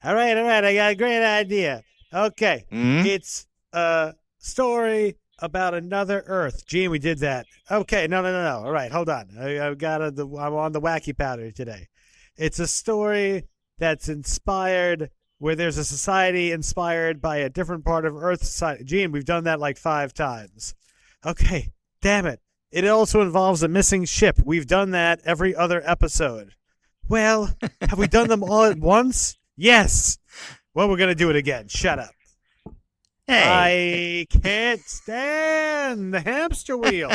All right. I got a great idea. Okay. Hmm. It's a story about another Earth. Gene, we did that. Okay. No. All right. Hold on. I've got I'm on the wacky powder today. It's a story that's inspired where there's a society inspired by a different part of Earth society. Gene, we've done that like 5 times. Okay. Damn it. It also involves a missing ship. We've done that every other episode. Well, have we done them all at once? Yes. Well, we're going to do it again. Shut up. Hey, I can't stand the hamster wheel.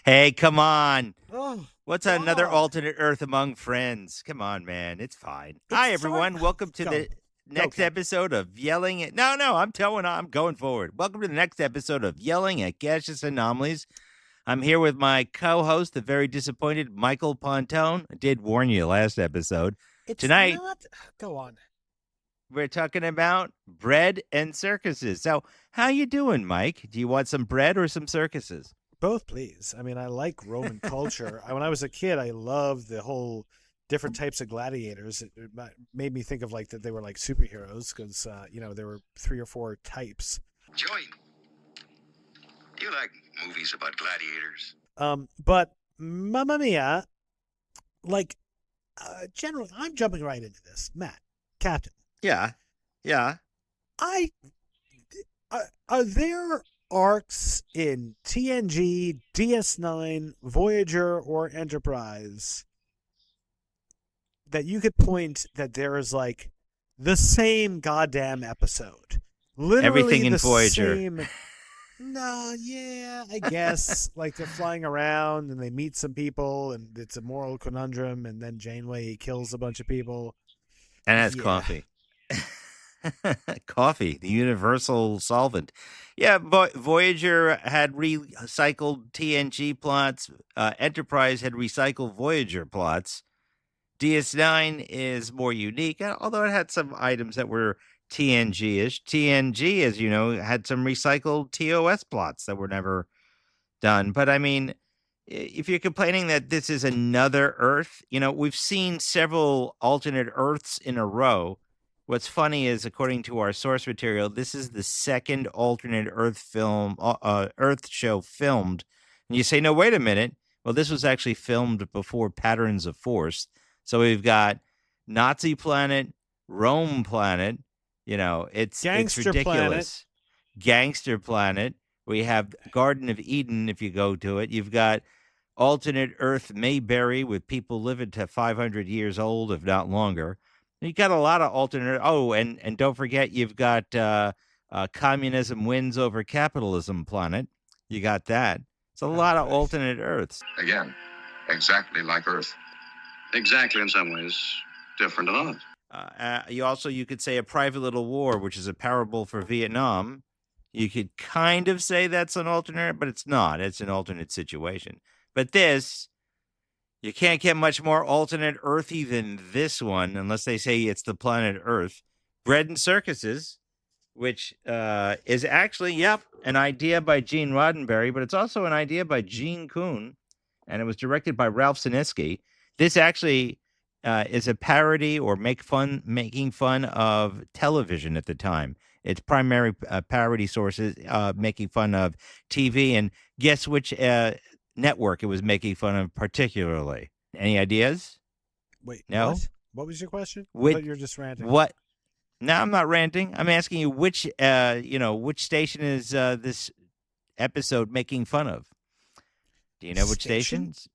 hey, come on. Oh, What's another God. alternate Earth among friends? Come on, man. It's fine. It's Hi, sort everyone. Welcome to Go. the Go, next Captain. episode of Yelling at. No, I'm going forward. Welcome to the next episode of Yelling at Gaseous Anomalies. I'm here with my co-host, the very disappointed Michael Pontone. I did warn you last episode. It's Tonight, not. Go on. we're talking about bread and circuses. So, how you doing, Mike? Do you want some bread or some circuses? Both, please. I mean, I like Roman culture. When I was a kid, I loved the whole different types of gladiators. It made me think of like that they were like superheroes because, there were 3 or 4 types. Joey, do you like movies about gladiators? But Mamma Mia, like, generally, I'm jumping right into this. Matt, Captain, Yeah, yeah. I are there arcs in TNG, DS9, Voyager, or Enterprise that you could point that there is like the same goddamn episode, literally Everything in the Voyager. same. No, yeah, I guess like they're flying around and they meet some people and it's a moral conundrum and then Janeway kills a bunch of people. And that's Yeah. coffee. Coffee, the universal solvent. Yeah, Voyager had recycled TNG plots. Enterprise had recycled Voyager plots. DS9 is more unique, although it had some items that were TNG-ish. TNG, as you know, had some recycled TOS plots that were never done. But I mean, if you're complaining that this is another Earth, we've seen several alternate Earths in a row. What's funny is, according to our source material, this is the second alternate Earth show filmed. And you say, no, wait a minute. Well, this was actually filmed before Patterns of Force. So we've got Nazi planet, Rome planet. It's Gangster ridiculous. Gangster planet. We have Garden of Eden, if you go to it. You've got alternate Earth Mayberry with people living to 500 years old, if not longer. You got a lot of alternate. Oh, and don't forget, you've got communism wins over capitalism planet. You got that. It's a lot of alternate Earths. Again, exactly like Earth. Exactly in some ways, different in others. You could say a private little war, which is a parable for Vietnam. You could kind of say that's an alternate, but it's not. It's an alternate situation. But this, you can't get much more alternate Earthy than this one, unless they say it's the planet Earth. Bread and Circuses, which is actually, an idea by Gene Roddenberry, but it's also an idea by Gene Kuhn, and it was directed by Ralph Sinisky. This actually is a parody or making fun of television at the time. Its primary parody sources making fun of TV, and guess which network it was making fun of particularly? Any ideas? Wait, No? What was your question? I Which, thought you were just ranting. what? No, I'm not ranting. I'm asking you which station is this episode making fun of? Do you know which Station? stations?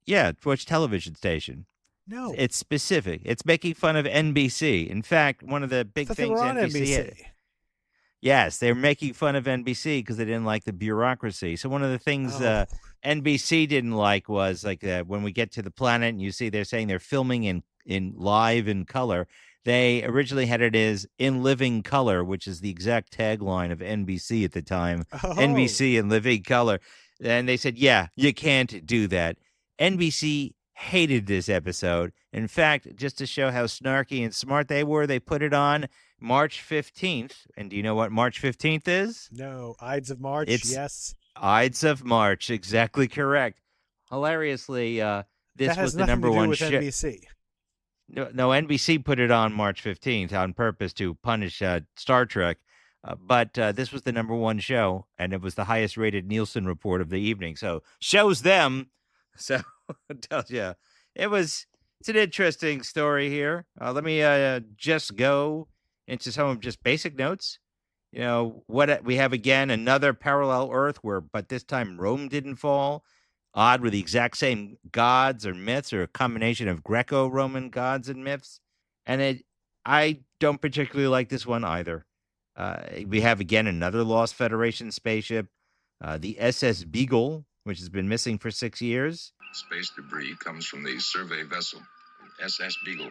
Yeah, which television station? No. It's specific. It's making fun of NBC. In fact, one of the I big thought they things were on NBC had. NBC. Yes, they're making fun of NBC because they didn't like the bureaucracy. So one of the things Oh. NBC didn't like was like when we get to the planet and you see they're saying they're filming in live in color. They originally had it as in living color, which is the exact tagline of NBC at the time. Oh. NBC in living color. And they said, yeah, you can't do that. NBC hated this episode. In fact, just to show how snarky and smart they were, they put it on March 15th. And do you know what March 15th is? No. Ides of March, It's yes. Ides of March. Exactly correct. Hilariously, this That has was the nothing number to do one with show. NBC. No, NBC put it on March 15th on purpose to punish Star Trek. But this was the number one show, and it was the highest rated Nielsen report of the evening. So shows them. So it tells you it's an interesting story here. Let me just go into some of just basic notes. What we have again, another parallel Earth but this time Rome didn't fall. Odd, with the exact same gods or myths, or a combination of Greco-Roman gods and myths. And I don't particularly like this one either. We have again another lost Federation spaceship, the SS Beagle, which has been missing for 6 years. Space debris comes from the survey vessel, SS Beagle.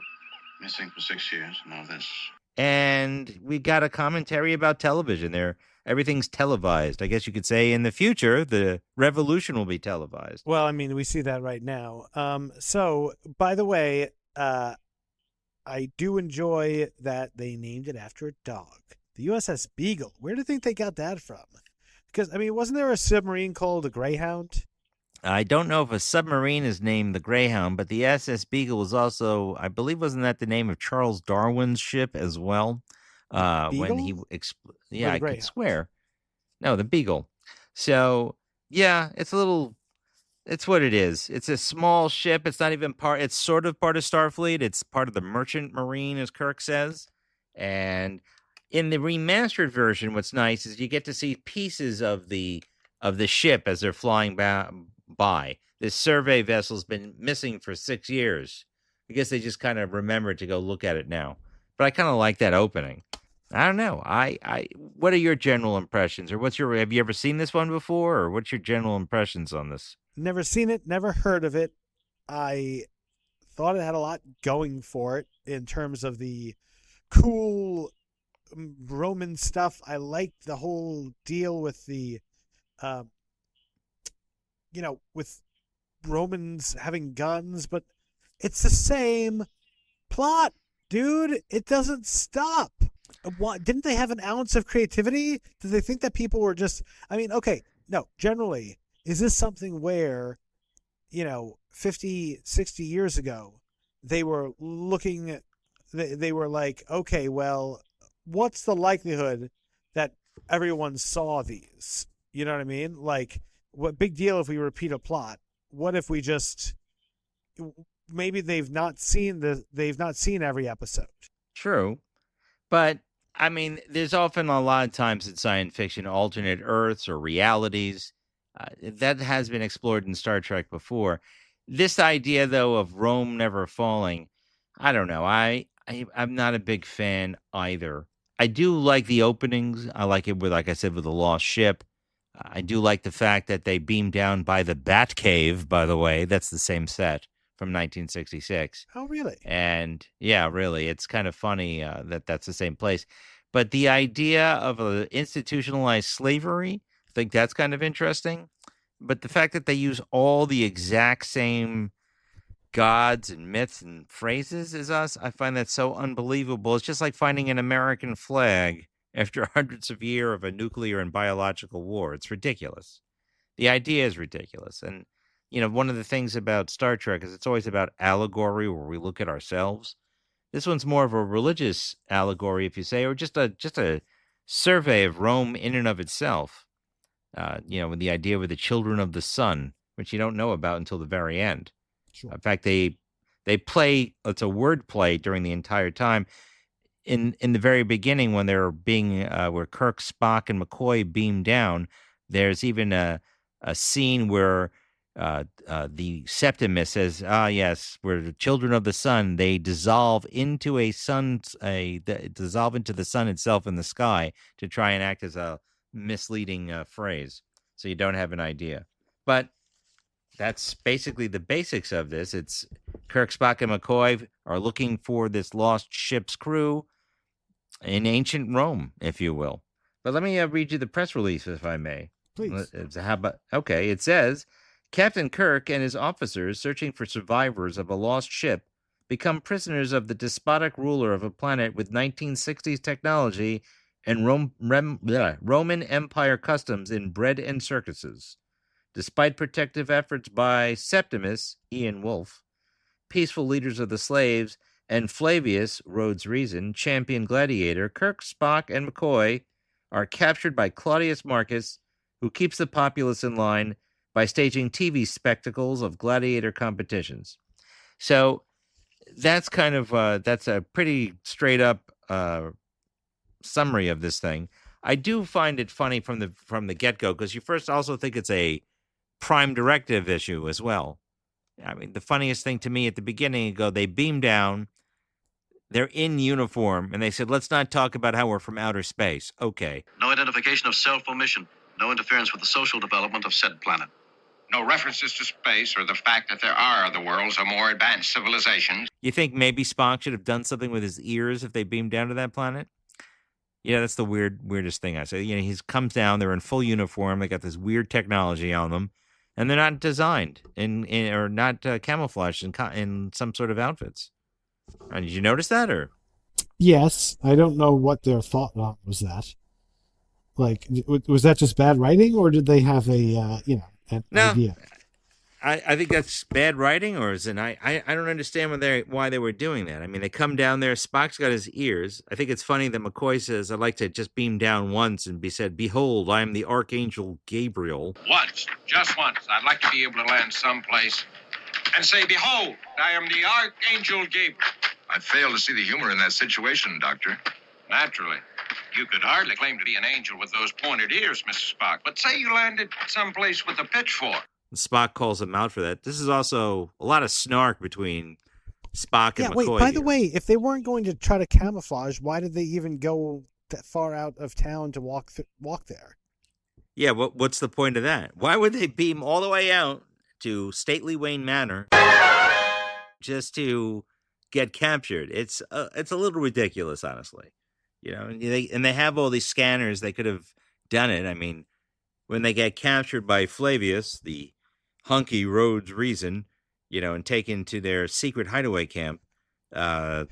Missing for 6 years. Now this. And we got a commentary about television there. Everything's televised. I guess you could say in the future, the revolution will be televised. Well, I mean, we see that right now. So, by the way, I do enjoy that they named it after a dog. The USS Beagle. Where do you think they got that from? Because, I mean, wasn't there a submarine called the Greyhound? I don't know if a submarine is named the Greyhound, but the SS Beagle was also, I believe, wasn't that the name of Charles Darwin's ship as well? When he, I could swear. No, the Beagle. So, yeah, it's what it is. It's a small ship. It's not even it's sort of part of Starfleet. It's part of the Merchant Marine, as Kirk says. And in the remastered version, what's nice is you get to see pieces of the ship as they're flying by. This survey vessel's been missing for 6 years. I guess they just kind of remembered to go look at it now. But I kind of like that opening. I don't know. What are your general impressions, or have you ever seen this one before, or what's your general impressions on this? Never seen it, never heard of it. I thought it had a lot going for it in terms of the cool Roman stuff. I liked the whole deal with the, with Romans having guns, but it's the same plot, dude. It doesn't stop. Didn't they have an ounce of creativity? Did they think that people were just, generally, is this something where, 50, 60 years ago, they were looking at, they were like, okay, well, what's the likelihood that everyone saw these? You know what I mean? Like, what big deal if we repeat a plot? What if we just, maybe they've not seen every episode. True. But, I mean, there's often a lot of times in science fiction alternate Earths or realities. That has been explored in Star Trek before. This idea, though, of Rome never falling, I don't know. I'm not a big fan either. I do like the openings. I like it with, like I said, with the lost ship. I do like the fact that they beamed down by the Bat Cave, by the way. That's the same set from 1966. Oh, really? And yeah, really, it's kind of funny that that's the same place. But the idea of institutionalized slavery, I think that's kind of interesting. But the fact that they use all the exact same gods and myths and phrases as us, I find that so unbelievable. It's just like finding an American flag after hundreds of years of a nuclear and biological war. It's ridiculous. The idea is ridiculous. And, one of the things about Star Trek is it's always about allegory, where we look at ourselves. This one's more of a religious allegory, if you say, or just a survey of Rome in and of itself. With the idea with the children of the sun, which you don't know about until the very end. Sure. In fact, they play, it's a word play during the entire time. In the very beginning, when they're being, where Kirk, Spock, and McCoy beam down, there's even a scene where the Septimus says, yes, we're the children of the sun. They dissolve into dissolve into the sun itself in the sky to try and act as a misleading phrase, so you don't have an idea. But that's basically the basics of this. It's Kirk, Spock, and McCoy are looking for this lost ship's crew in ancient Rome, if you will. But let me read you the press release, if I may. Please. Okay, it says, Captain Kirk and his officers searching for survivors of a lost ship become prisoners of the despotic ruler of a planet with 1960s technology and Roman Empire customs inbred in circuses. Despite protective efforts by Septimus, Ian Wolfe, peaceful leaders of the slaves, and Flavius, Rhodes' Reason, champion gladiator, Kirk, Spock, and McCoy are captured by Claudius Marcus, who keeps the populace in line by staging TV spectacles of gladiator competitions. So that's kind of that's a pretty straight up summary of this thing. I do find it funny from the get-go, because you first also think it's a Prime Directive issue as well. I mean, the funniest thing to me at the beginning, they beam down, they're in uniform, and they said, let's not talk about how we're from outer space. Okay. No identification of self or mission. No interference with the social development of said planet. No references to space or the fact that there are other worlds or more advanced civilizations. You think maybe Spock should have done something with his ears if they beamed down to that planet? Yeah, that's the weirdest thing I say. He comes down, they're in full uniform, they got this weird technology on them, and they're not designed or not camouflaged in some sort of outfits. Did you notice that, or? Yes, I don't know what their thought was that. Like, was that just bad writing, or did they have an idea? I think that's bad writing, or is it? I don't understand why they were doing that. I mean, they come down there. Spock's got his ears. I think it's funny that McCoy says, "I'd like to just beam down once and be said, behold, I am the Archangel Gabriel." Once, just once, I'd like to be able to land someplace and say, behold, I am the Archangel Gabriel. I fail to see the humor in that situation, Doctor. Naturally. You could hardly claim to be an angel with those pointed ears, Mr. Spock. But say you landed someplace with a pitchfork. Spock calls him out for that. This is also a lot of snark between Spock and McCoy. Wait, by the way, if they weren't going to try to camouflage, why did they even go that far out of town to walk there? Yeah, what's the point of that? Why would they beam all the way out to stately Wayne Manor just to get captured? It's a little ridiculous, honestly. And they have all these scanners. They could have done it. I mean, when they get captured by Flavius, the hunky Rhodes Reason, and taken to their secret hideaway camp, Kirk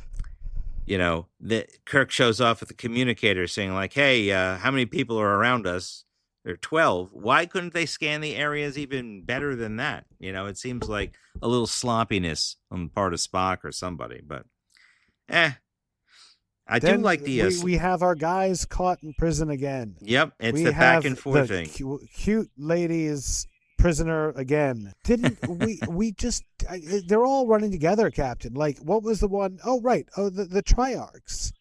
shows off with the communicator saying, like, hey, how many people are around us? There are 12. Why couldn't they scan the areas even better than that? It seems like a little sloppiness on the part of Spock or somebody, but I do like the... we have our guys caught in prison again. Yep, it's the back and forth thing. Cute ladies prisoner again. Didn't we just... they're all running together, Captain. Like, what was the one... Oh, right. Oh, the Triarchs.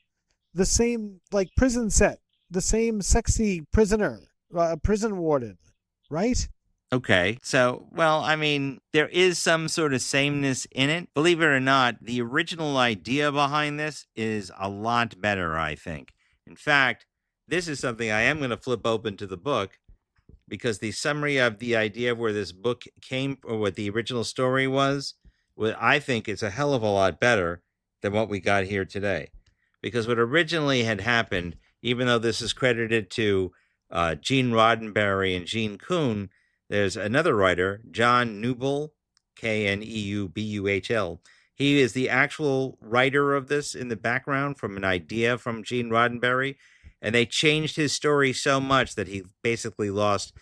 The same, like, prison set. The same sexy prisoner. Prison warden. Right? Okay, so, well, I mean, there is some sort of sameness in it. Believe it or not, the original idea behind this is a lot better, I think. In fact, this is something I am going to flip open to the book, because the summary of the idea of where this book came, or what the original story was, I think it's a hell of a lot better than what we got here today. Because what originally had happened, even though this is credited to Gene Roddenberry and Gene Kuhn, there's another writer, John Neubuhl, Kneubuhl. He is the actual writer of this in the background from an idea from Gene Roddenberry, and they changed his story so much that he basically lost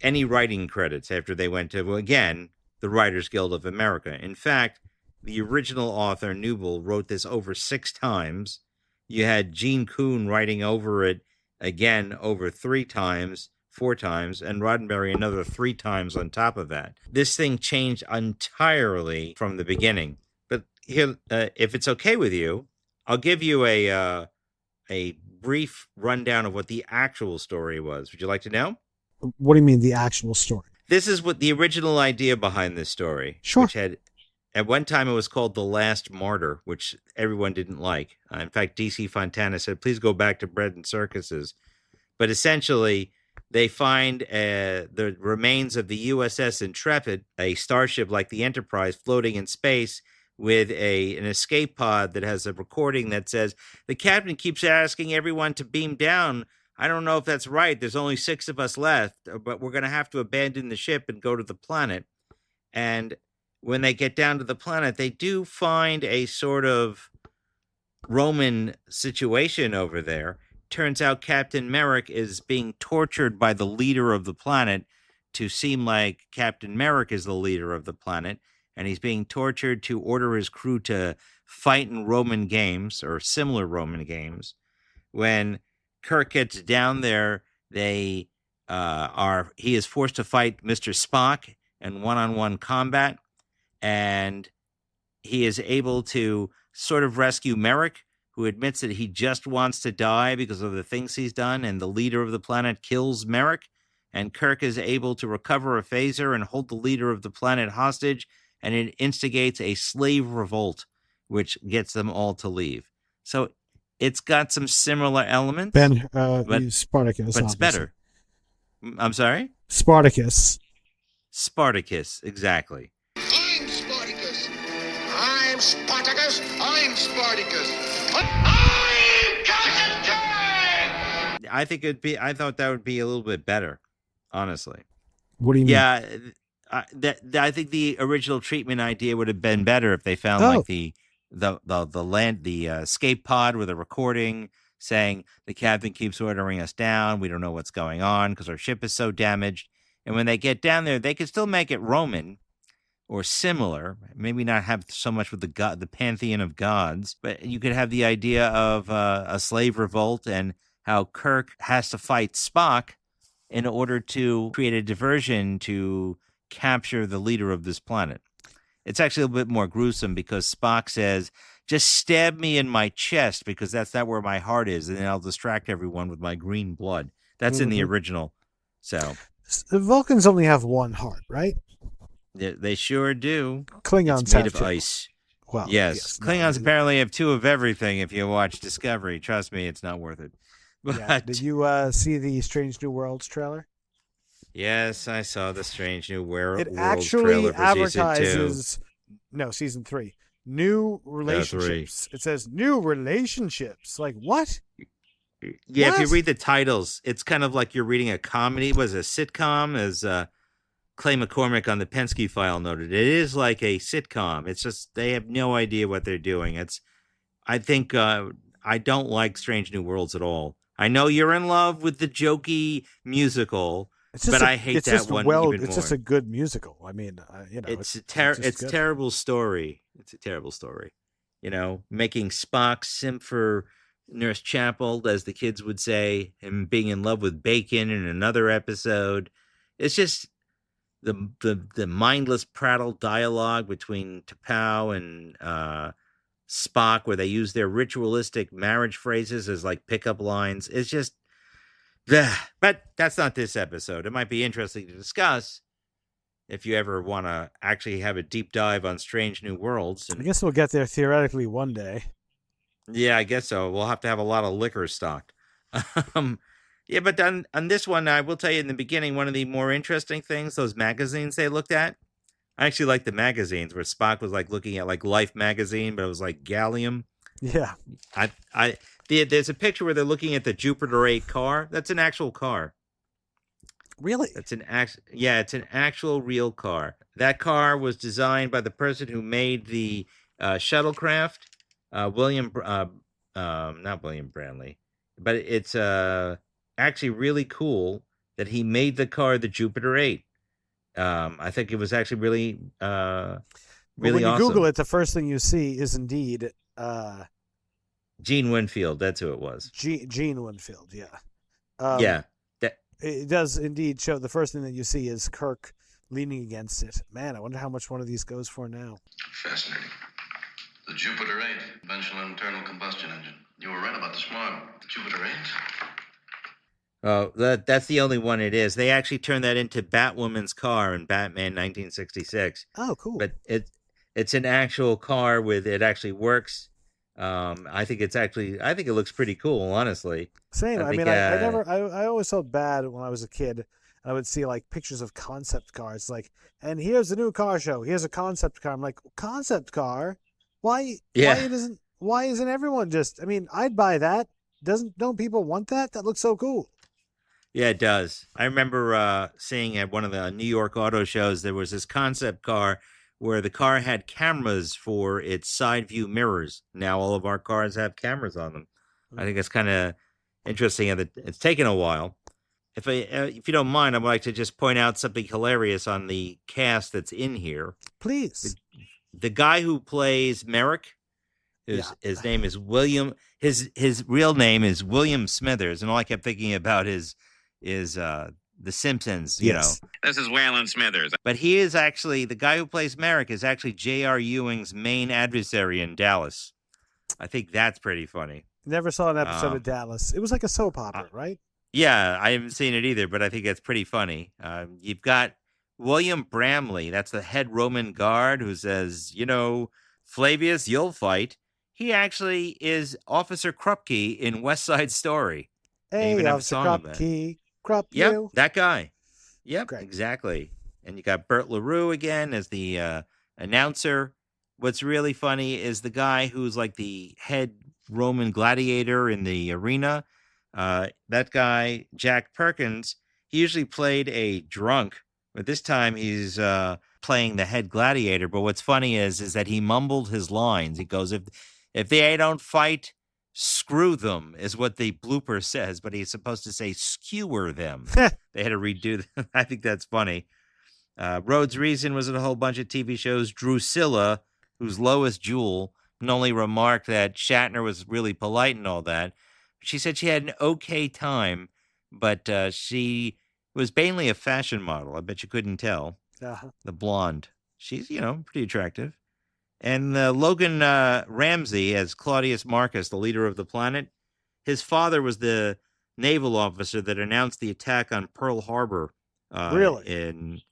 any writing credits after they went to, again, the Writers Guild of America. In fact, the original author, Neubuhl, wrote this over 6 times. You had Gene Kuhn writing over it again over 4 times, and Roddenberry another 3 times on top of that. This thing changed entirely from the beginning. But here, if it's okay with you, I'll give you a brief rundown of what the actual story was. Would you like to know? What do you mean, the actual story? This is what the original idea behind this story. Sure. Which had, at one time, it was called The Last Martyr, which everyone didn't like. In fact, D.C. Fontana said, please go back to bread and circuses. But essentially, they find the remains of the USS Intrepid, a starship like the Enterprise, floating in space with an escape pod that has a recording that says, the captain keeps asking everyone to beam down. I don't know if that's right. There's only 6 of us left, but we're going to have to abandon the ship and go to the planet. And when they get down to the planet, they do find a sort of Roman situation over there. Turns out Captain Merrick is being tortured by the leader of the planet to seem like Captain Merrick is the leader of the planet. and he's being tortured to order his crew to fight in Roman games or similar Roman games. When Kirk gets down there, he is forced to fight Mr. Spock in one-on-one combat, and he is able to sort of rescue Merrick, who admits that he just wants to die because of the things he's done, and the leader of the planet kills Merrick, and Kirk is able to recover a phaser and hold the leader of the planet hostage, and it instigates a slave revolt, which gets them all to leave. So it's got some similar elements. Spartacus. But it's better. I'm sorry? Spartacus. Spartacus, exactly. I'm Spartacus. I'm Spartacus. I'm Spartacus. I'm Cassius. I thought that would be a little bit better, honestly. What do you mean? Yeah, I think the original treatment idea would have been better if they found like the escape pod with a recording saying the captain keeps ordering us down. We don't know what's going on because our ship is so damaged. And when they get down there, they can still make it Roman or similar. Maybe not have so much with the pantheon of gods, but you could have the idea of a slave revolt and how Kirk has to fight Spock in order to create a diversion to capture the leader of this planet. It's actually a bit more gruesome because Spock says, just stab me in my chest because that's not where my heart is, and then I'll distract everyone with my green blood. That's in the original. So the Vulcans only have one heart, right? They sure do. Klingons it's made have of two. Ice. Well, yes. Klingons apparently have two of everything if you watch Discovery. Trust me, it's not worth it. But, yeah. Did you see the Strange New Worlds trailer? Yes, I saw the Strange New Worlds trailer. It actually advertises season 3. New relationships. It says new relationships. Like what? Yeah, what? If you read the titles, it's kind of like you're reading a comedy. Was a sitcom, as Clay McCormick on the Penske File noted. It is like a sitcom. It's just they have no idea what they're doing. I think I don't like Strange New Worlds at all. I know you're in love with the jokey musical, but I hate that one even more. It's just a good musical. I mean, it's a terrible story. It's a terrible story. Making Spock simp for Nurse Chapel, as the kids would say, him being in love with Bacon in another episode. It's just the mindless prattle dialogue between T'Pau and Spock, where they use their ritualistic marriage phrases as like pickup lines. It's just, but that's not this episode. It might be interesting to discuss if you ever want to actually have a deep dive on Strange New Worlds. I guess we'll get there theoretically one day. Yeah, I guess so. We'll have to have a lot of liquor stocked. Yeah, but on this one, I will tell you in the beginning, one of the more interesting things, those magazines they looked at, I actually like the magazines where Spock was like looking at like Life magazine, but it was like Gallium. Yeah. There's a picture where they're looking at the Jupiter 8 car. That's an actual car. Really? It's an actual real car. That car was designed by the person who made the shuttlecraft, not William Branley, but it's actually really cool that he made the car the Jupiter 8. I think it was actually really awesome. When you Google it, the first thing you see is indeed Gene Winfield. That's who it was. Gene Winfield. Yeah. Yeah. It does indeed show. The first thing that you see is Kirk leaning against it. Man, I wonder how much one of these goes for now. Fascinating. The Jupiter 8, conventional internal combustion engine. You were right about the smog. The Jupiter 8. Oh, that's the only one it is. They actually turned that into Batwoman's car in Batman 1966. Oh, cool. But it's an actual car it actually works. I think it looks pretty cool, honestly. Same. I always felt bad when I was a kid. I would see like pictures of concept cars, like, and here's a new car show. Here's a concept car. I'm like, concept car? Why? Yeah. Why isn't everyone just? I mean, I'd buy that. Don't people want that? That looks so cool. Yeah, it does. I remember seeing at one of the New York auto shows, there was this concept car where the car had cameras for its side view mirrors. Now all of our cars have cameras on them. I think it's kind of interesting that it's taken a while. If you don't mind, I would like to just point out something hilarious on the cast that's in here. Please. the guy who plays Merrick, his name is William. His real name is William Smithers, and all I kept thinking about is The Simpsons. You know, This is Waylon Smithers. but he is actually the guy who plays Merrick is actually J.R. Ewing's main adversary in Dallas. I think that's pretty funny. Never saw an episode of Dallas. It was like a soap opera, right? Yeah, I haven't seen it either, but I think it's pretty funny. You've got William Bramley, that's the head Roman guard who says, Flavius, you'll fight. He actually is Officer Krupke in West Side Story. Hey, Officer Krupke. Yep, that guy. Yep, Great. exactly. And you got Bert LaRue again as the announcer. What's really funny is the guy who's like the head Roman gladiator in the arena. That guy, Jack Perkins, he usually played a drunk, but this time he's playing the head gladiator. But what's funny is that he mumbled his lines. He goes, if they don't fight, screw them, is what the blooper says, but he's supposed to say skewer them. They had to redo that. I think that's funny. Rhodes Reason was in a whole bunch of TV shows. Drusilla, who's Lois Jewell, not only remarked that Shatner was really polite and all that, she said she had an okay time, but she was mainly a fashion model. I bet you couldn't tell. Uh-huh. The blonde. She's, pretty attractive. And Logan Ramsey as Claudius Marcus, the leader of the planet. His father was the naval officer that announced the attack on Pearl Harbor. Really?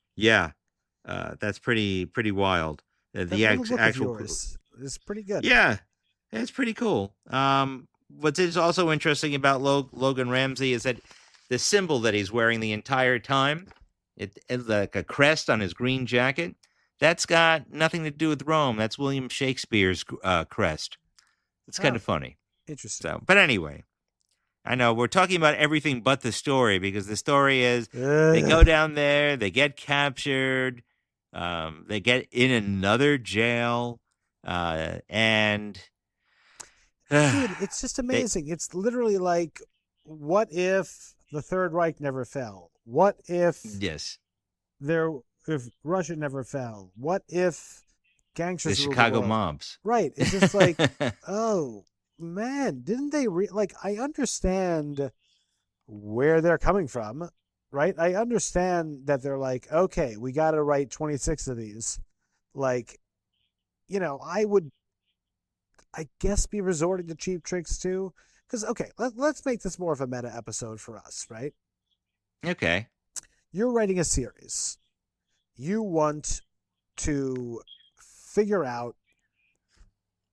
That's pretty wild. The actual is pretty good. Yeah, it's pretty cool. What's also interesting about Logan Ramsey is that the symbol that he's wearing the entire time, it's like a crest on his green jacket. That's got nothing to do with Rome. That's William Shakespeare's crest. It's kind of funny. Interesting. So, but anyway, I know we're talking about everything but the story, because the story is they go down there, they get captured, they get in another jail, and dude, it's just amazing. It's literally like, what if the Third Reich never fell? What if if Russia never fell? What if gangsters the Chicago mobs? Right. It's just like, oh man, didn't they I understand where they're coming from, right? I understand that they're like, okay, we got to write 26 of these. Like, I would, I guess, be resorting to cheap tricks too. Because, okay, let's make this more of a meta episode for us, right? Okay. You're writing a series. You want to figure out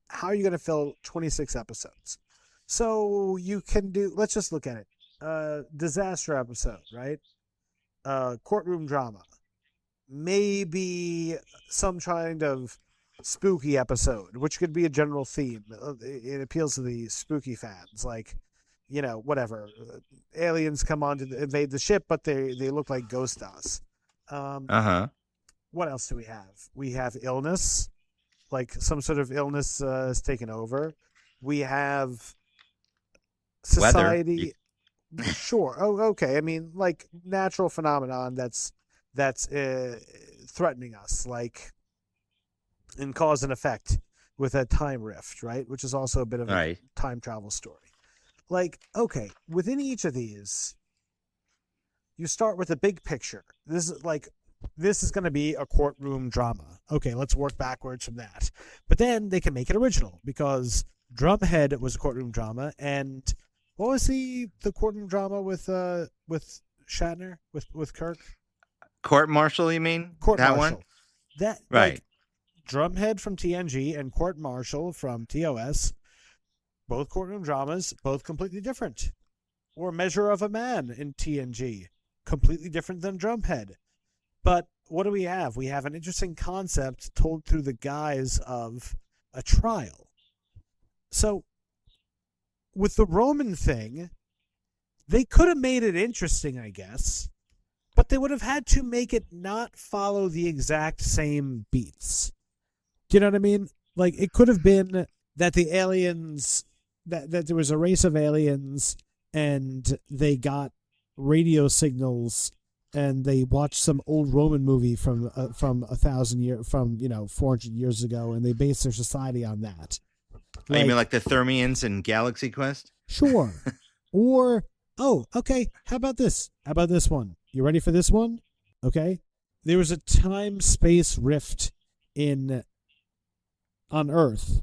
how you're going to fill 26 episodes. So you can do, let's just look at it. Disaster episode, right? Courtroom drama. Maybe some kind of spooky episode, which could be a general theme. It appeals to the spooky fans, like, whatever. Aliens come on to invade the ship, but they look like ghost us. What else do we have? We have illness, like some sort of illness has taken over. We have society. Sure. Oh, okay. I mean, like natural phenomenon that's threatening us, like in cause and effect with a time rift, right? Which is also a bit of a time travel story. Like, okay, within each of these, you start with a big picture. This is going to be a courtroom drama. Okay, let's work backwards from that. But then they can make it original, because Drumhead was a courtroom drama, and what was the courtroom drama with Shatner with Kirk? Court Martial, you mean? Court that Martial. One? That right. Like, Drumhead from TNG and Court Martial from TOS, both courtroom dramas, both completely different. Or Measure of a Man in TNG, completely different than Drumhead. But what do we have? We have an interesting concept told through the guise of a trial. So, with the Roman thing, they could have made it interesting, I guess, but they would have had to make it not follow the exact same beats. Do you know what I mean? Like, it could have been that the aliens, that there was a race of aliens, and they got radio signals and they watch some old Roman movie from 400 years ago, and they base their society on that. Oh, you mean like the Thermians in Galaxy Quest? Sure. Or, okay, how about this? How about this one? You ready for this one? Okay. There was a time-space rift on Earth,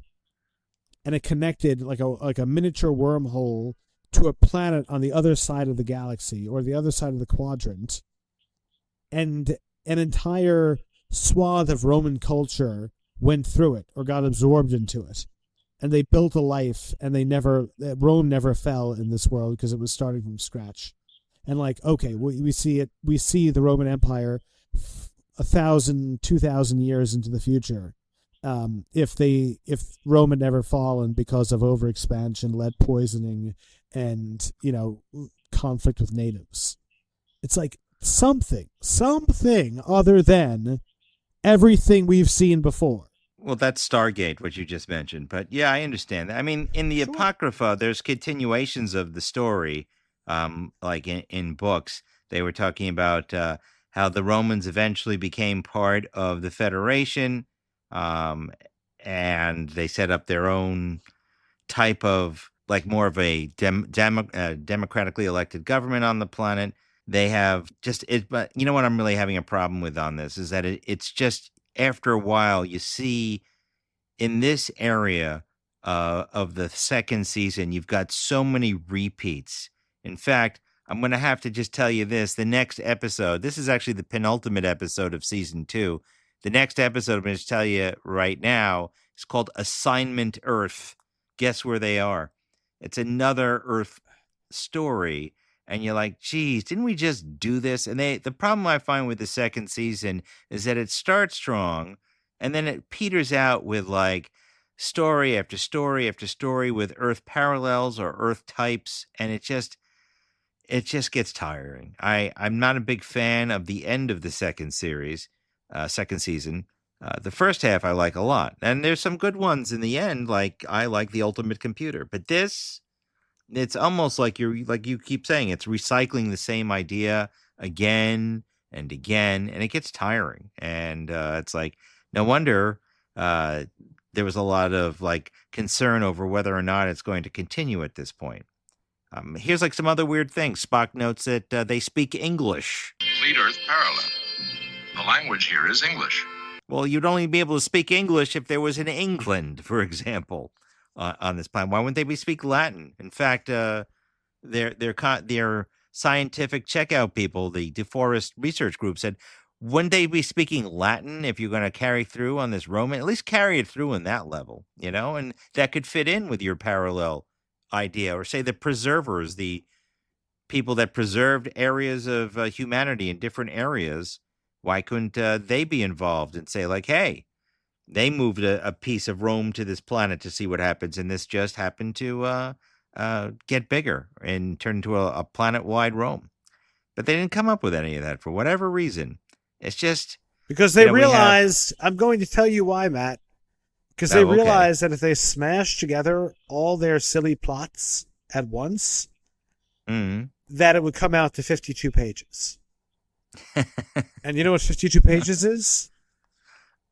and it connected like a miniature wormhole to a planet on the other side of the galaxy, or the other side of the quadrant, and an entire swath of Roman culture went through it or got absorbed into it. And they built a life, and Rome never fell in this world because it was starting from scratch. And we see the Roman Empire 1,000, 2,000 years into the future. If Rome had never fallen because of overexpansion, lead poisoning, and conflict with natives. It's like something other than everything we've seen before. Well, that's Stargate, what you just mentioned. But yeah, I understand that. I mean, in the Apocrypha, there's continuations of the story, like in books. They were talking about how the Romans eventually became part of the Federation, and they set up their own type of, like, more of a democratically elected government on the planet. They have but you know what I'm really having a problem with on this is that it's just, after a while, you see in this area of the second season, you've got so many repeats. In fact, I'm going to have to just tell you this. The next episode, this is actually the penultimate episode of season 2. The next episode, I'm going to tell you right now, is called Assignment Earth. Guess where they are? It's another Earth story. And you're like, geez, didn't we just do this? And the problem I find with the second season is that it starts strong, and then it peters out with like story after story after story with Earth parallels or Earth types, and it just gets tiring. I'm not a big fan of the end of the second season. The first half I like a lot, and there's some good ones in the end. Like I like The Ultimate Computer, but this. It's almost like you keep saying, it's recycling the same idea again and again, and it gets tiring. And it's like, no wonder there was a lot of like concern over whether or not it's going to continue at this point. Here's like some other weird things. Spock notes that they speak English. Complete Earth parallel. The language here is English. Well, you'd only be able to speak English if there was an England, for example. On this planet, why wouldn't they speak Latin? In fact, their scientific checkout people, the DeForest Research Group, said, wouldn't they be speaking Latin if you're going to carry through on this Roman? At least carry it through in that level, and that could fit in with your parallel idea. Or say the preservers, the people that preserved areas of humanity in different areas. Why couldn't they be involved and say, like, hey, they moved a piece of Rome to this planet to see what happens, and this just happened to get bigger and turn into a planet-wide Rome. But they didn't come up with any of that for whatever reason. It's just... Because they realized... I'm going to tell you why, Matt. Because they realized that if they smashed together all their silly plots at once, that it would come out to 52 pages. And you know what 52 pages is?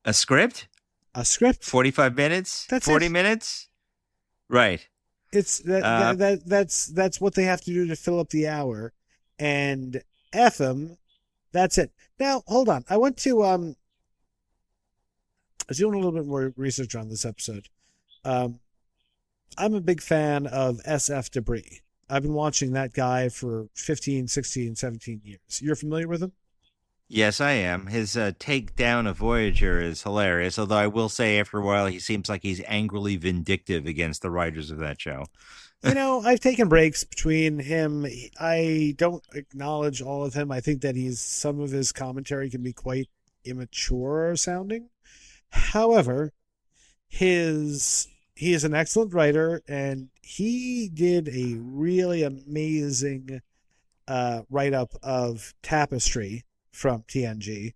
A script? A script. 45 minutes? That's 40 minutes? Right. It's that's what they have to do to fill up the hour. And F them, that's it. Now, hold on. I went to I was doing a little bit more research on this episode. I'm a big fan of SF Debris. I've been watching that guy for 15, 16, 17 years. You're familiar with him? Yes, I am. His takedown of Voyager is hilarious, although I will say after a while he seems like he's angrily vindictive against the writers of that show. I've taken breaks between him. I don't acknowledge all of him. I think that some of his commentary can be quite immature sounding. However, he is an excellent writer, and he did a really amazing write-up of Tapestry from TNG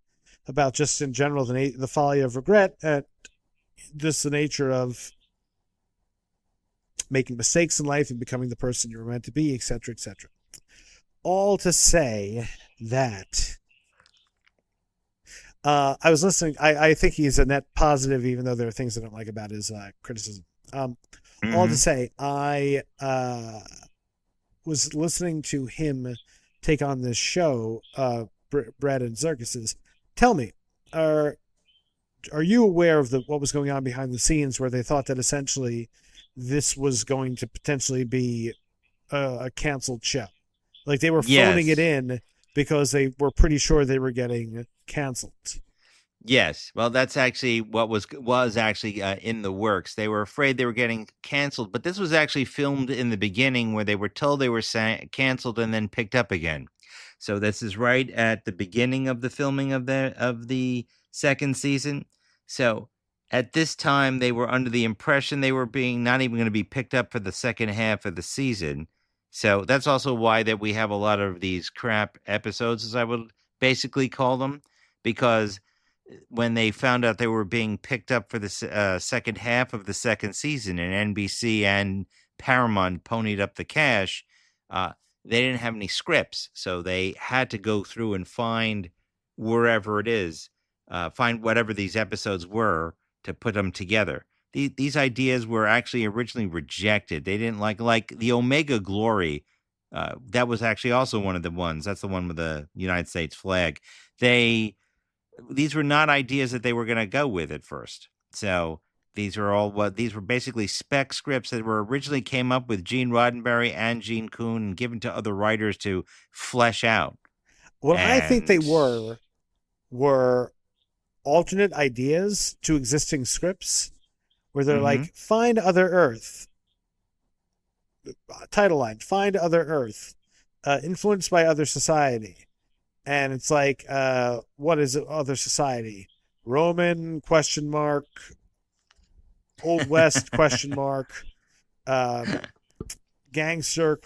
about just in general the folly of regret and just the nature of making mistakes in life and becoming the person you were meant to be, etc., etc. All to say that I was listening. I think he's a net positive, even though there are things I don't like about his criticism. All to say, I was listening to him take on this show, Bread and Circuses. Tell me, are you aware of what was going on behind the scenes, where they thought that essentially this was going to potentially be a canceled show? Like they were phoning it in because they were pretty sure they were getting canceled. Yes. Well, that's actually what was actually in the works. They were afraid they were getting canceled, but this was actually filmed in the beginning, where they were told they were canceled and then picked up again. So this is right at the beginning of the filming of the second season. So at this time, they were under the impression they were being not even going to be picked up for the second half of the season. So that's also why that we have a lot of these crap episodes, as I would basically call them, because when they found out they were being picked up for the second half of the second season, and NBC and Paramount ponied up the cash, they didn't have any scripts. So they had to go through and find wherever it is, find whatever these episodes were to put them together. These ideas were actually originally rejected. They didn't like the Omega Glory. That was actually also one of the ones. That's the one with the United States flag. These were not ideas that they were going to go with at first. So these were basically spec scripts that were originally came up with Gene Roddenberry and Gene Kuhn and given to other writers to flesh out. What I think they were alternate ideas to existing scripts, where they're like, find other Earth. Title line, find other Earth. Influenced by other society. And it's like, what is it, other society? Roman, ? Old West, ? Gangster, ?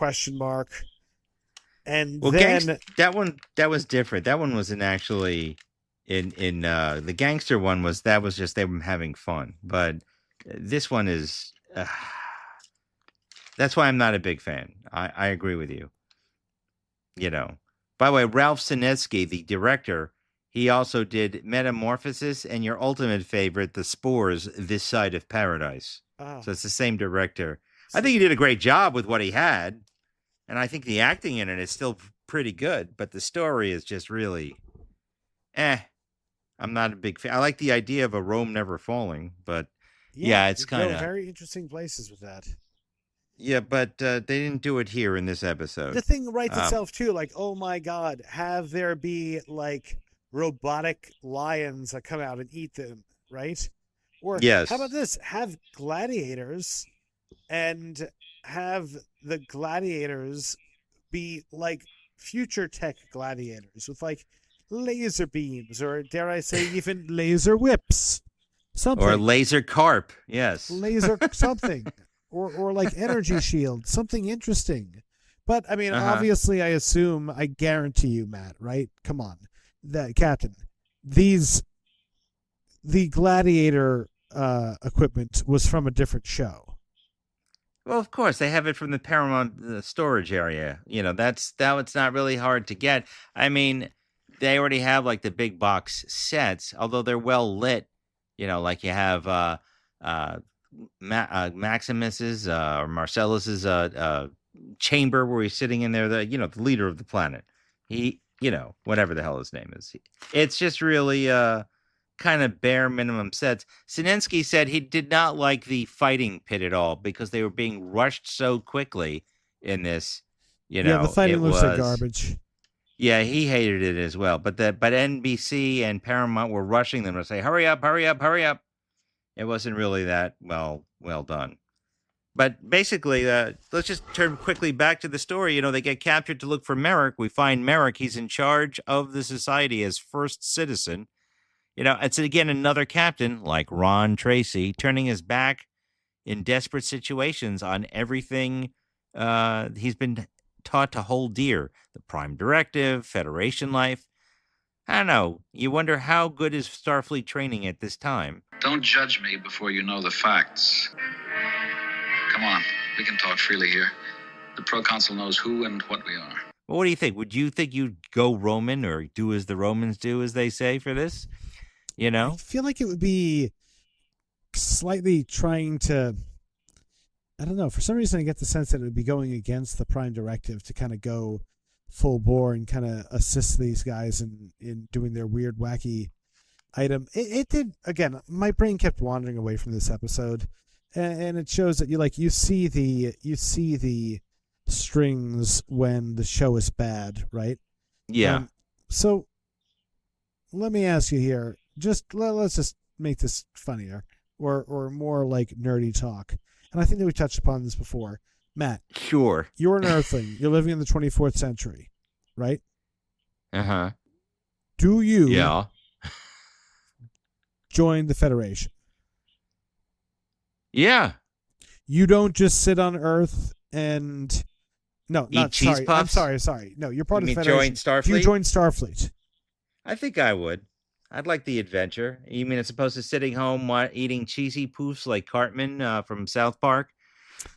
And then that was different. That one wasn't actually in the gangster one was just they were having fun. But this one is that's why I'm not a big fan. I agree with you. You know. By the way, Ralph Sinetsky, the director, he also did Metamorphosis and your ultimate favorite, The Spores, This Side of Paradise. Oh. So it's the same director. I think he did a great job with what he had. And I think the acting in it is still pretty good. But the story is just really, I'm not a big fan. I like the idea of a Rome never falling. But yeah it's kind of very interesting places with that. Yeah, but they didn't do it here in this episode. The thing writes itself, too. Like, oh, my God, have there be, like, robotic lions that come out and eat them, right? Or yes. How about this? Have gladiators and have the gladiators be, like, future tech gladiators with, like, laser beams or, dare I say, even laser whips. Something. Or laser carp, yes. Laser something. Or like energy shield, something interesting. But I mean, obviously, I guarantee you, Matt, right? Come on, Captain. The gladiator equipment was from a different show. Well, of course, they have it from the Paramount storage area. You know, it's not really hard to get. I mean, they already have like the big box sets, although they're well lit. You know, like you have Maximus's or Marcellus's chamber where he's sitting in there, the leader of the planet. He, whatever the hell his name is. It's just really kind of bare minimum sets. Sinensky said he did not like the fighting pit at all because they were being rushed so quickly in this. The fighting looks like garbage. Yeah, he hated it as well. But NBC and Paramount were rushing them to say, hurry up, hurry up, hurry up. It wasn't really that well done. But basically, let's just turn quickly back to the story. They get captured to look for Merrick. We find Merrick. He's in charge of the society as first citizen. It's again another captain, like Ron Tracy, turning his back in desperate situations on everything he's been taught to hold dear. The Prime Directive, Federation life. I don't know. You wonder how good is Starfleet training at this time? Don't judge me before you know the facts. Come on, we can talk freely here. The proconsul knows who and what we are. Well, what do you think? Would you think you'd go Roman or do as the Romans do, as they say, for this? You I know? feel like it would be slightly trying to. I don't know. For some reason, I get the sense that it would be going against the Prime Directive to kind of go full bore and kind of assist these guys in doing their weird, wacky item. It did, again, my brain kept wandering away from this episode, and it shows that you see the strings when the show is bad, right? Yeah. So let me ask you here, let's just make this funnier or more like nerdy talk. And I think that we touched upon this before. Matt, Sure. you're an Earthling. You're living in the 24th century, right? Uh-huh. Do you Yeah. join the Federation? Yeah. You don't just sit on Earth and no, Eat not cheese sorry. puffs? I'm sorry. No, you're part You of the mean Federation. join Starfleet? Do you join Starfleet? I think I would. I'd like the adventure. You mean as opposed to sitting home eating cheesy poofs like Cartman from South Park,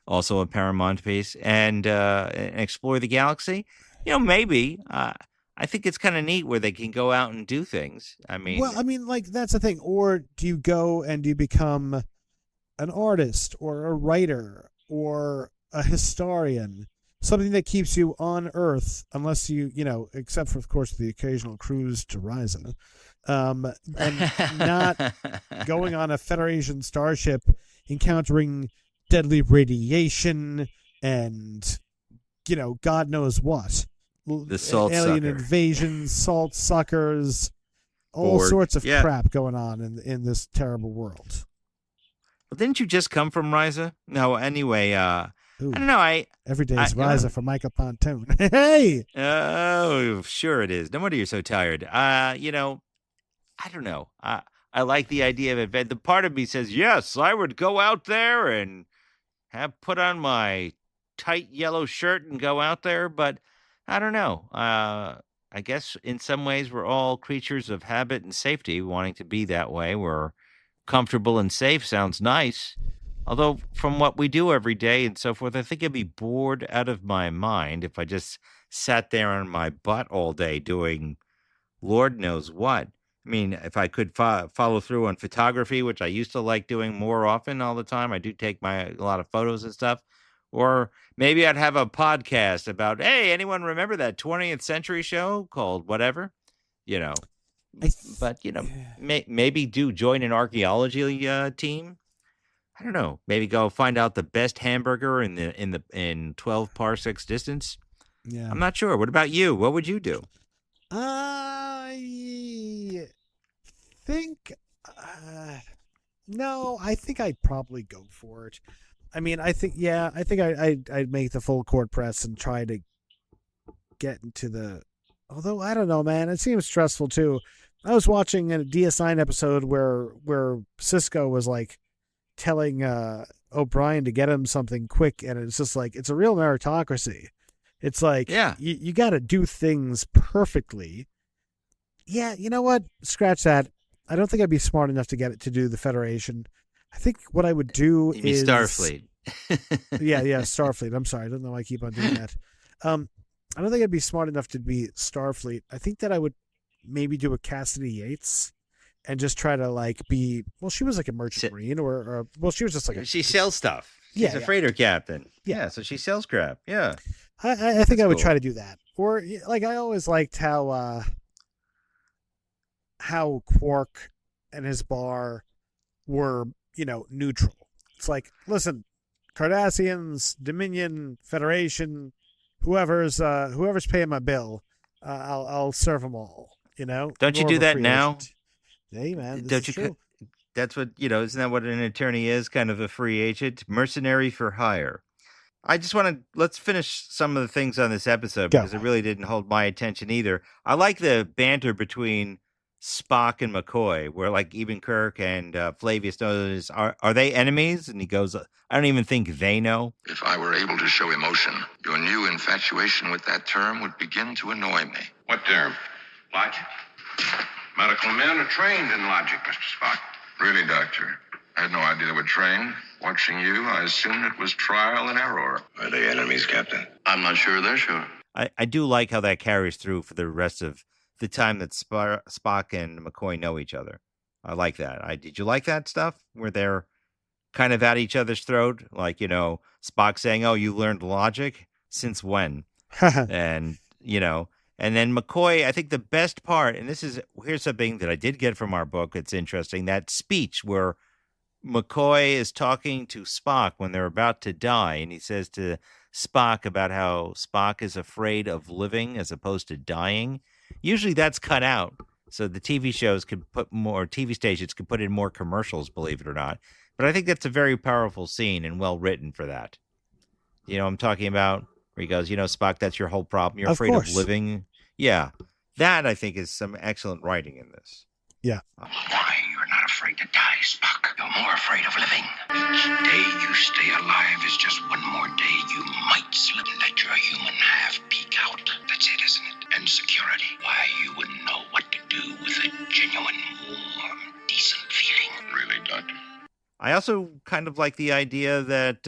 also a Paramount piece, and explore the galaxy? Maybe. I think it's kind of neat where they can go out and do things. Like that's the thing. Or do you go and do you become an artist or a writer or a historian? Something that keeps you on Earth, unless except for, of course, the occasional cruise to Risa, and not going on a Federation starship, encountering deadly radiation and, God knows what. The salt alien sucker. invasions, salt suckers, all Borg. sorts of Yeah. crap going on in this terrible world. Well, didn't you just come from Risa? No, anyway, Ooh, I don't know. every day's I- Risa for Micah Pontoon. Hey! Oh, sure it is. No wonder you're so tired. I don't know. I like the idea of it. The part of me says, yes, I would go out there and have put on my tight yellow shirt and go out there. But I don't know. I guess in some ways we're all creatures of habit and safety, wanting to be that way. We're comfortable and safe sounds nice. Although from what we do every day and so forth, I think I'd be bored out of my mind if I just sat there on my butt all day doing Lord knows what. I mean, if I could follow through on photography, which I used to like doing more often all the time, I do take a lot of photos and stuff. Or maybe I'd have a podcast about, hey, anyone remember that 20th century show called whatever? But maybe do join an archaeology team. I don't know. Maybe go find out the best hamburger in 12 parsecs distance. Yeah. I'm not sure. What about you? What would you do? I think no. I think I'd probably go for it. I mean, I think I'd make the full court press and try to get into the. Although I don't know, man, it seems stressful too. I was watching a DS9 episode where Cisco was like telling O'Brien to get him something quick, and it's just like it's a real meritocracy. It's like you got to do things perfectly. Yeah, you know what? Scratch that. I don't think I'd be smart enough to get it to do the Federation. I think what I would do is Starfleet. yeah, Starfleet. I'm sorry, I don't know why I keep on doing that. I don't think I'd be smart enough to be Starfleet. I think that I would maybe do a Cassidy Yates and just try to be. Well, she was like a merchant marine, or she was just like she sells stuff. She's a freighter captain. Yeah, so she sells crap. Yeah, I think I would cool. try to do that. Or I always liked how Quark and his bar were neutral. It's like, listen, Cardassians, Dominion, Federation, whoever's paying my bill, I'll serve them all. Don't you do that now? Agent. Hey man, Don't you? True. That's what isn't that what an attorney is? Kind of a free agent, mercenary for hire. I just let's finish some of the things on this episode because it really didn't hold my attention either. I like the banter between Spock and McCoy, where even Kirk and Flavius knows, are they enemies? And he goes, I don't even think they know. If I were able to show emotion, your new infatuation with that term would begin to annoy me. What term? Logic? Medical men are trained in logic, Mr. Spock. Really, Doctor? I had no idea they were trained. Watching you, I assumed it was trial and error. Are they enemies, Captain? I'm not sure they're sure. I do like how that carries through for the rest of the time that Spock and McCoy know each other. I like that. Did you like that stuff where they're kind of at each other's throat? Like, Spock saying, "Oh, you learned logic? Since when?" And, and then McCoy, I think the best part, and here's something that I did get from our book. It's interesting, that speech where McCoy is talking to Spock when they're about to die, and he says to Spock about how Spock is afraid of living as opposed to dying. Usually that's cut out. So the TV shows could put more, TV stations could put in more commercials, believe it or not. But I think that's a very powerful scene and well written for that. I'm talking about where he goes, Spock, that's your whole problem. You're afraid of living. Yeah. That, I think, is some excellent writing in this. Yeah. Why, you're not afraid to die, Spock. You're more afraid of living. Each day you stay alive is just one more day you might slip and let your human half peek out. That's it, isn't it? Insecurity. Why, you wouldn't know what to do with a genuine, warm, decent feeling. Really, Doctor? I also kind of like the idea that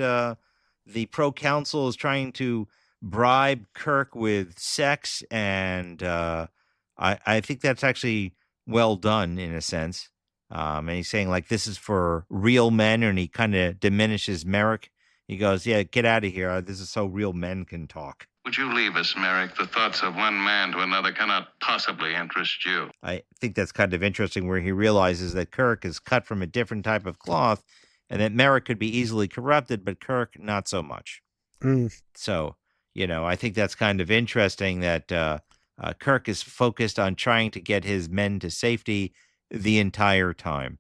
the pro council is trying to bribe Kirk with sex, and I think that's actually well done in a sense. And he's saying, like, this is for real men, and he kind of diminishes Merrick. He goes, yeah, get out of here. This is so real men can talk. Would you leave us, Merrick? The thoughts of one man to another cannot possibly interest you. I think that's kind of interesting where he realizes that Kirk is cut from a different type of cloth and that Merrick could be easily corrupted, but Kirk, not so much. So, I think that's kind of interesting that Kirk is focused on trying to get his men to safety the entire time.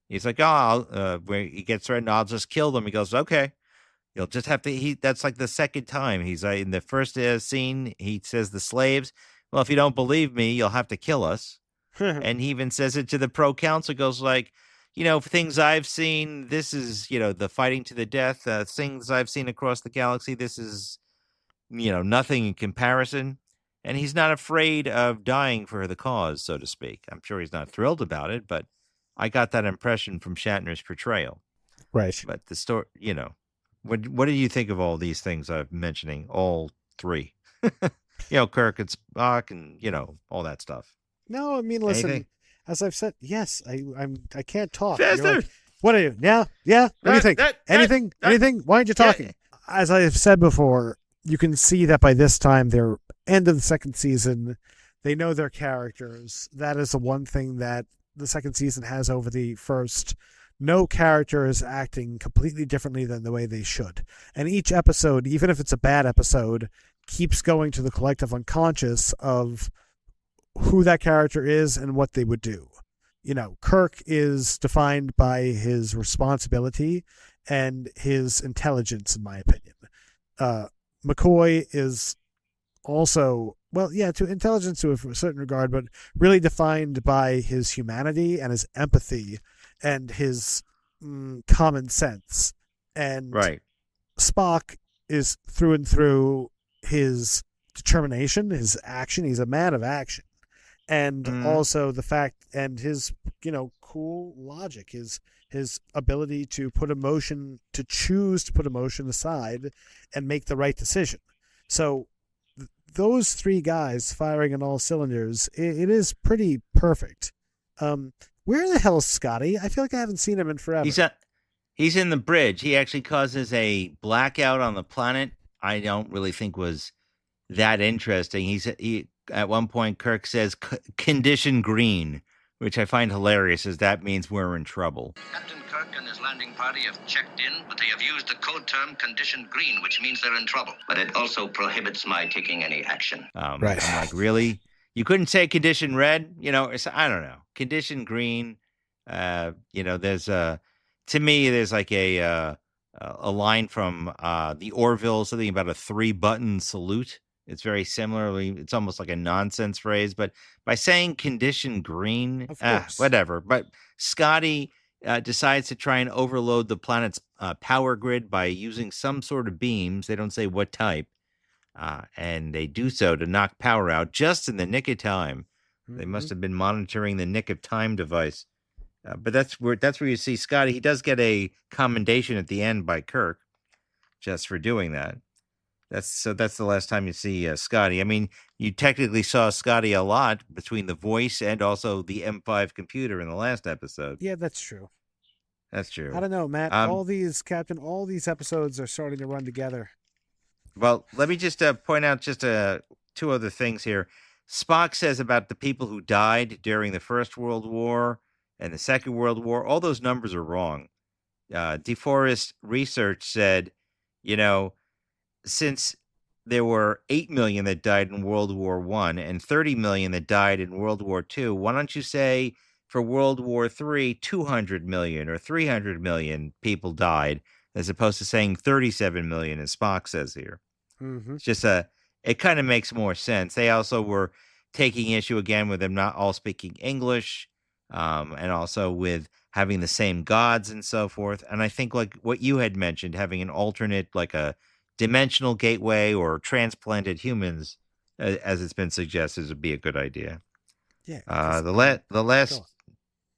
He's like, where he gets threatened, I'll just kill them. He goes, okay. You'll just have to, that's like the second time. He's in the first scene, he says the slaves, well, if you don't believe me, you'll have to kill us. And he even says it to the pro council, goes like, things I've seen, this is, the fighting to the death, things I've seen across the galaxy, this is, nothing in comparison. And he's not afraid of dying for the cause, so to speak. I'm sure he's not thrilled about it, but I got that impression from Shatner's portrayal. Right. But the story, what do you think of all these things I'm mentioning? All three, Kirk and Spock, and all that stuff. No, I mean, listen. Anything? As I've said, yes, I can't talk. Faster. Like, what are you? Yeah. What do you think? Anything? Why aren't you talking? Yeah. As I've said before, you can see that by this time they're end of the second season. They know their characters. That is the one thing that the second season has over the first. No character is acting completely differently than the way they should. And each episode, even if it's a bad episode, keeps going to the collective unconscious of who that character is and what they would do. Kirk is defined by his responsibility and his intelligence, in my opinion. McCoy is also, to intelligence to a certain regard, but really defined by his humanity and his empathy and his common sense. And right. Spock is through and through his determination, his action. He's a man of action. And also the fact and his, cool logic, his ability to choose to put emotion aside and make the right decision. So those three guys firing on all cylinders, it is pretty perfect. Where the hell is Scotty? I feel like I haven't seen him in forever. He's in the bridge. He actually causes a blackout on the planet. I don't really think was that interesting. He at one point, Kirk says condition green, which I find hilarious as that means we're in trouble. Captain Kirk and his landing party have checked in, but they have used the code term condition green, which means they're in trouble. But it also prohibits my taking any action. Right. I'm like, really? You couldn't say condition red? I don't know. Condition green. There's to me, there's like a line from the Orville, something about a 3-button salute. It's very similar. It's almost like a nonsense phrase, but by saying condition green, whatever. But Scotty decides to try and overload the planet's power grid by using some sort of beams. They don't say what type. And they do so to knock power out just in the nick of time. They must have been monitoring the nick of time device. But that's where you see Scotty. He does get a commendation at the end by Kirk just for doing that. That's the last time you see Scotty. I mean, you technically saw Scotty a lot between the voice and also the M5 computer in the last episode. Yeah, that's true. That's true. I don't know, Matt. Um, All these episodes are starting to run together. Well, let me just point out just two other things here. Spock says about the people who died during the First World War and the Second World War, all those numbers are wrong. DeForest Research said, you know, since there were 8 million that died in World War I and 30 million that died in World War II, why don't you say for World War III, 200 million or 300 million people died, as opposed to saying 37 million, as Spock says here? Mm-hmm. It's just it kind of makes more sense. They also were taking issue again with them not all speaking English, and also with having the same gods and so forth. And I think like what you had mentioned, having an alternate, like a dimensional gateway or transplanted humans, as it's been suggested, would be a good idea. Yeah.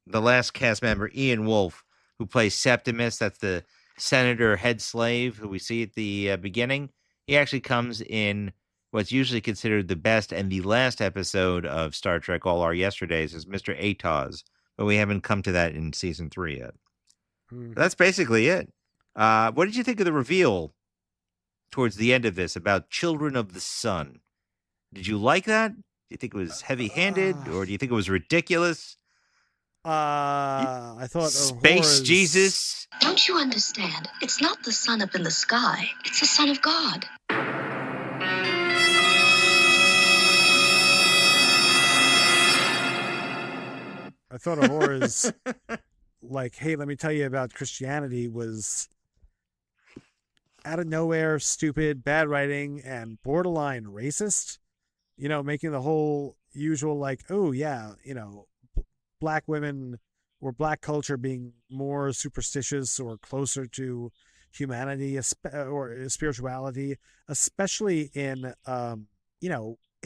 The last cast member, Ian Wolfe, who plays Septimus, that's the senator head slave who we see at the beginning. He actually comes in what's usually considered the best and the last episode of Star Trek All Our Yesterdays as Mr. Atoz, but we haven't come to that in season 3 yet. Mm-hmm. That's basically it. What did you think of the reveal towards the end of this about Children of the Sun? Did you like that? Do you think it was heavy-handed, or do you think it was ridiculous? I thought Space Jesus. Don't you understand? It's not the sun up in the sky. It's the Son of God. I thought Uhura's like, hey, let me tell you about Christianity was out of nowhere, stupid, bad writing, and borderline racist. Making the whole usual like, oh yeah, black women or black culture being more superstitious or closer to humanity or spirituality, especially in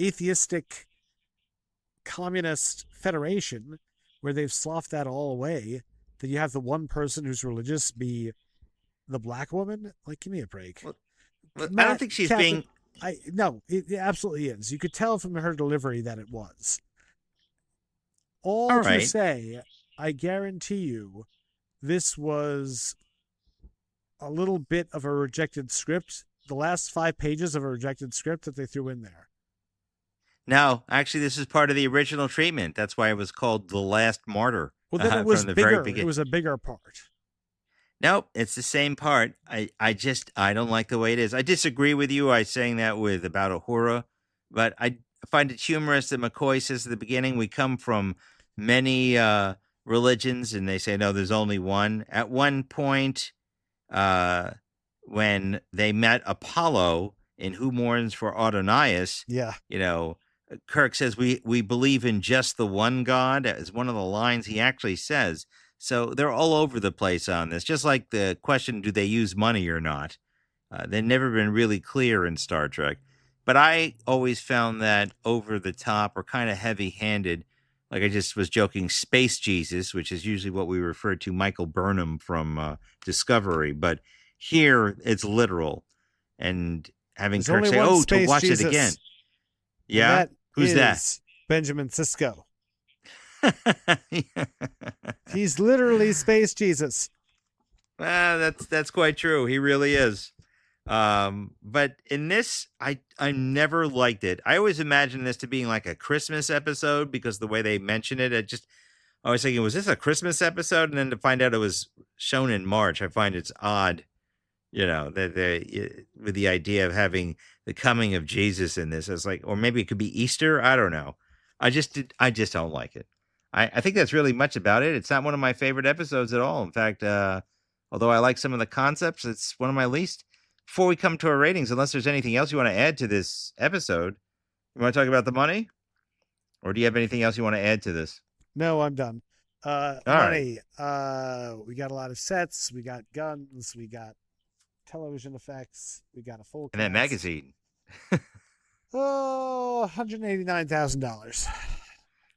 atheistic communist federation where they've sloughed that all away, that you have the one person who's religious be the black woman. Like, give me a break. Well, I don't think she's being... No, it absolutely is. You could tell from her delivery that it was. All to say, I guarantee you, this was a little bit of a rejected script. The last 5 pages of a rejected script that they threw in there. No, actually, this is part of the original treatment. That's why it was called The Last Martyr. Well, then it was bigger. It was a bigger part. Nope, it's the same part. I don't like the way it is. I disagree with you. I saying that with about Uhura, but I find it humorous that McCoy says at the beginning we come from many religions, and they say no, there's only one. At one point, when they met Apollo in Who Mourns for Adonais, Kirk says we believe in just the one God, as one of the lines he actually says. So they're all over the place on this, just like the question, do they use money or not? They've never been really clear in Star Trek. But I always found that over the top or kind of heavy-handed. Like I just was joking, Space Jesus, which is usually what we refer to Michael Burnham from Discovery. But here it's literal. And having Kirk say, to watch it again. Yeah? Who's that? Benjamin Sisko. He's literally Space Jesus. That's quite true. He really is. But in this, I never liked it. I always imagined this to being like a Christmas episode because the way they mention it, I was thinking, was this a Christmas episode? And then to find out it was shown in March, I find it's odd, that with the idea of having the coming of Jesus in this. It's like, or maybe it could be Easter. I don't know. I just don't like it. I think that's really much about it. It's not one of my favorite episodes at all. In fact, although I like some of the concepts, it's one of my least. Before we come to our ratings, unless there's anything else you want to add to this episode, you want to talk about the money? Or do you have anything else you want to add to this? No, I'm done. Money. We got a lot of sets. We got guns. We got television effects. We got a full cast. And that magazine. $189,000.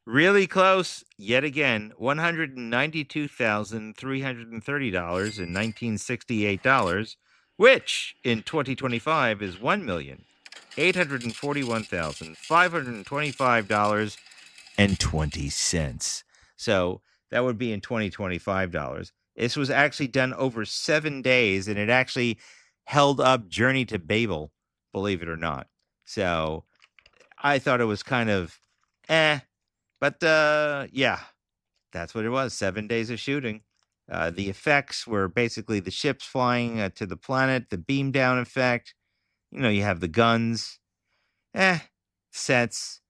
Really close, yet again, $192,330 in $1968. which in 2025 is $1,841,525.20. So that would be in 2025 dollars. This was actually done over 7 days, and it actually held up Journey to Babel, believe it or not. So I thought it was kind of but yeah, that's what it was. 7 days of shooting. The effects were basically the ships flying to the planet, the beam down effect. You have the guns, sets.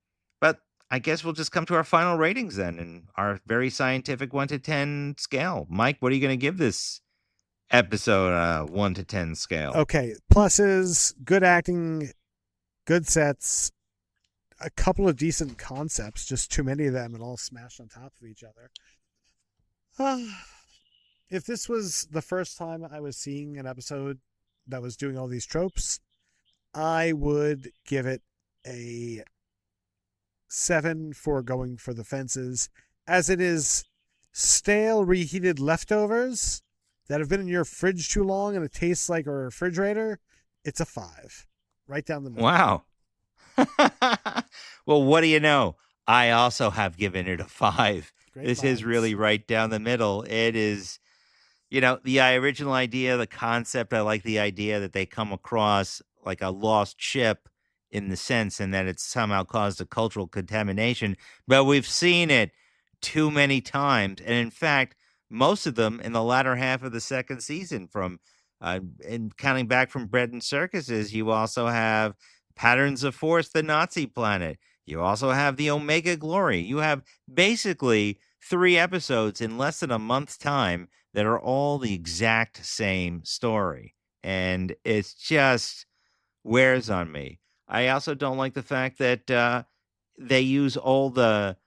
But I guess we'll just come to our final ratings then, and our very scientific 1 to 10 scale. Mike, what are you going to give this episode 1 to 10 scale? Okay, pluses, good acting, good sets, a couple of decent concepts, just too many of them and all smashed on top of each other. If this was the first time I was seeing an episode that was doing all these tropes, I would give it a 7 for going for the fences, as it is stale, reheated leftovers that have been in your fridge too long and it tastes like a refrigerator. It's a 5. Right down the middle. Wow. Well, what do you know? I also have given it a 5. This is really right down the middle. It is, the original idea, the concept, I like the idea that they come across like a lost ship in the sense and that it's somehow caused a cultural contamination. But we've seen it too many times. And in fact, most of them in the latter half of the second season and counting back from Bread and Circuses, you also have Patterns of Force, the Nazi planet. You also have the Omega Glory. You have basically 3 episodes in less than a month's time that are all the exact same story. And it's just wears on me. I also don't like the fact that they use all the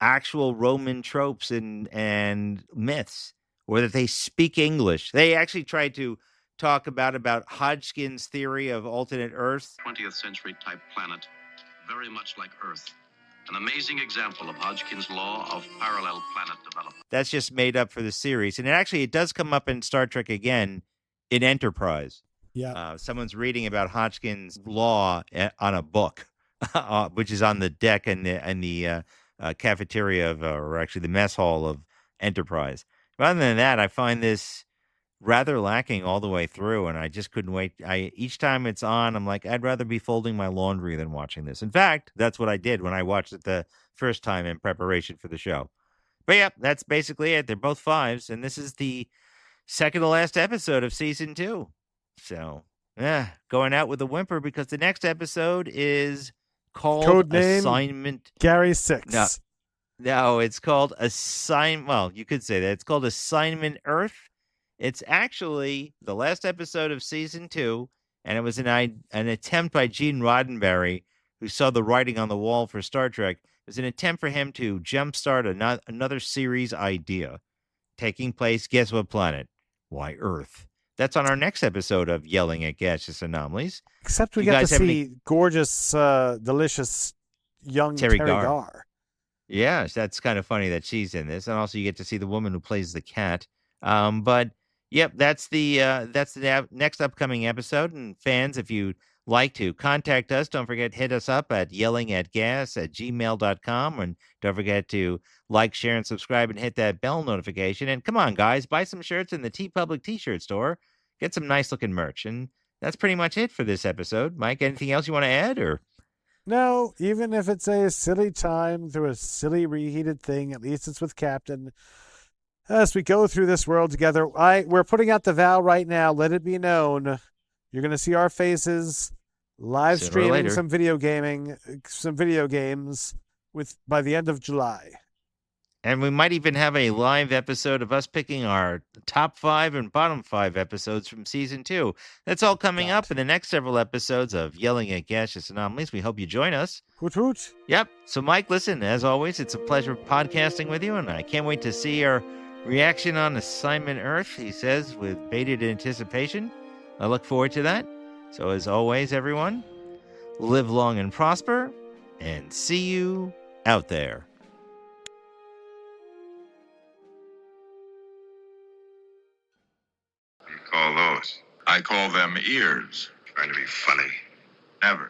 actual Roman tropes and myths, or that they speak English. They actually tried to talk about Hodgkin's theory of alternate Earth. 20th century type planet, very much like Earth. An amazing example of Hodgkin's law of parallel planet development. That's just made up for the series. And it does come up in Star Trek again in Enterprise. Yeah. Someone's reading about Hodgkin's law on a book, which is on the deck in the cafeteria or actually the mess hall of Enterprise. But other than that, I find this rather lacking all the way through, and I just couldn't wait. Each time it's on, I'm like, I'd rather be folding my laundry than watching this. In fact, that's what I did when I watched it the first time in preparation for the show. But yeah, that's basically it. They're both 5s, and this is the second to last episode of season 2. So, going out with a whimper because the next episode is called Codename Assignment Gary 6. No, it's called Well, you could say that. It's called Assignment Earth. It's actually the last episode of season 2, and it was an attempt by Gene Roddenberry, who saw the writing on the wall for Star Trek. It was an attempt for him to jumpstart another series idea, taking place, guess what planet? Why, Earth. That's on our next episode of Yelling at Gaseous Anomalies. Except we get to see gorgeous, delicious young Terry Garr. Yeah, that's kind of funny that she's in this, and also you get to see the woman who plays the cat. But yep, that's the next upcoming episode. And fans, if you'd like to contact us, don't forget hit us up at yellingatgas@gmail.com, and don't forget to like, share, and subscribe, and hit that bell notification. And come on, guys, buy some shirts in the TeePublic T-shirt store. Get some nice looking merch, and that's pretty much it for this episode. Mike, anything else you want to add, or? No, even if it's a silly time through a silly reheated thing, at least it's with Captain. As we go through this world together, we're putting out the vow right now. Let it be known, you're going to see our faces live streaming some video games by the end of July. And we might even have a live episode of us picking our top 5 and bottom 5 episodes from season 2. That's all coming up in the next several episodes of Yelling at Gaseous Anomalies. We hope you join us. Hoot hoot. Yep. So, Mike, listen, as always, it's a pleasure podcasting with you, and I can't wait to see our reaction on Assignment Earth, he says, with bated anticipation. I look forward to that. So, as always, everyone, live long and prosper, and see you out there. Call those. I call them ears. Trying to be funny. Never.